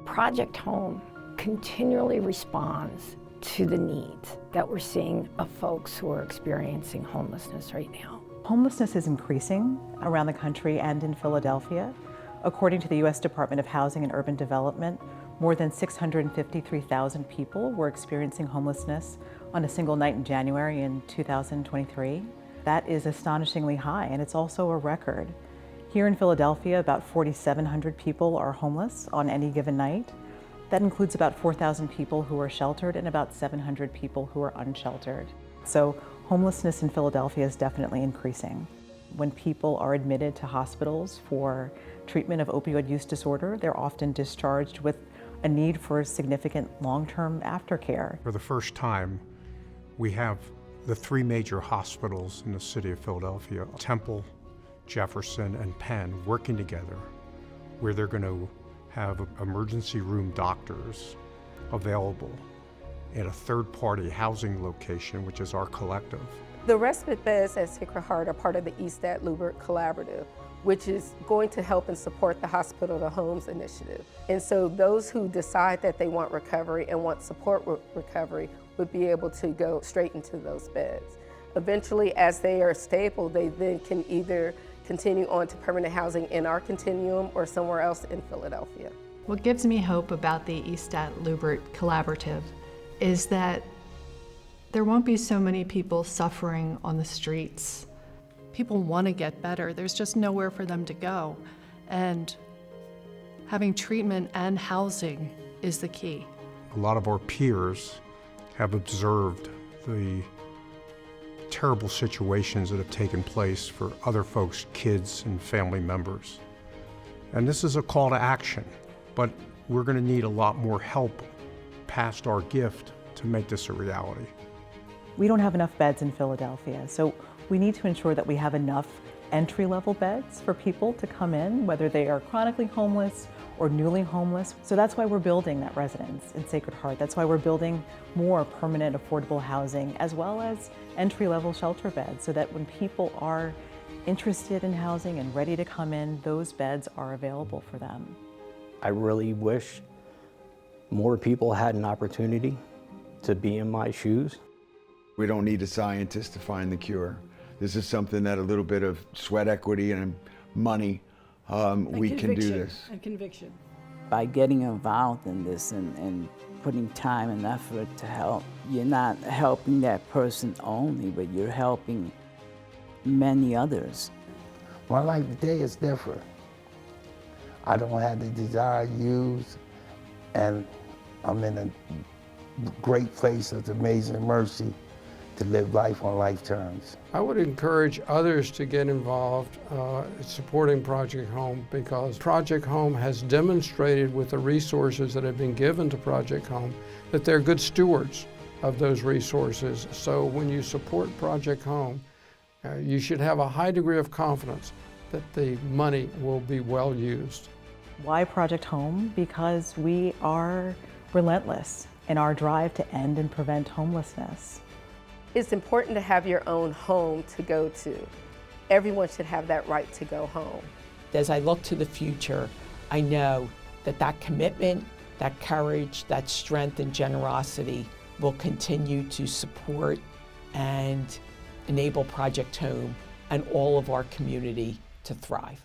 Project Home continually responds to the needs that we're seeing of folks who are experiencing homelessness right now. Homelessness is increasing around the country and in Philadelphia. According to the U.S. Department of Housing and Urban Development, more than 653,000 people were experiencing homelessness on a single night in January in 2023. That is astonishingly high, and it's also a record. Here in Philadelphia, about 4,700 people are homeless on any given night. That includes about 4,000 people who are sheltered and about 700 people who are unsheltered. So homelessness in Philadelphia is definitely increasing. When people are admitted to hospitals for treatment of opioid use disorder, they're often discharged with a need for significant long-term aftercare. For the first time, we have the three major hospitals in the city of Philadelphia, Temple, Jefferson, and Penn, working together, where they're going to have emergency room doctors available at a third-party housing location, which is our collective. The respite beds at Sacred Heart are part of the Eastat-Lubert Collaborative, which is going to help and support the Hospital to Homes initiative. And so those who decide that they want recovery and want support with recovery would be able to go straight into those beds. Eventually, as they are stable, they then can either continue on to permanent housing in our continuum or somewhere else in Philadelphia. What gives me hope about the Eastat-Lubert Collaborative is that there won't be so many people suffering on the streets. People want to get better. There's just nowhere for them to go. And having treatment and housing is the key. A lot of our peers have observed the terrible situations that have taken place for other folks' kids and family members. And this is a call to action, but we're going to need a lot more help past our gift to make this a reality. We don't have enough beds in Philadelphia, so we need to ensure that we have enough entry-level beds for people to come in, whether they are chronically homeless or newly homeless. So that's why we're building that residence in Sacred Heart. That's why we're building more permanent affordable housing as well as entry-level shelter beds, so that when people are interested in housing and ready to come in, those beds are available for them. I really wish more people had an opportunity to be in my shoes. We don't need a scientist to find the cure. This is something that a little bit of sweat equity and money, we can do this. And conviction. By getting involved in this and putting time and effort to help, you're not helping that person only, but you're helping many others. My life today is different. I don't have the desire to use, and I'm in a great place of amazing mercy to live life on life terms. I would encourage others to get involved supporting Project Home, because Project Home has demonstrated with the resources that have been given to Project Home that they're good stewards of those resources. So when you support Project Home, you should have a high degree of confidence that the money will be well used. Why Project Home? Because we are relentless in our drive to end and prevent homelessness. It's important to have your own home to go to. Everyone should have that right to go home. As I look to the future, I know that that commitment, that courage, that strength and generosity will continue to support and enable Project Home and all of our community to thrive.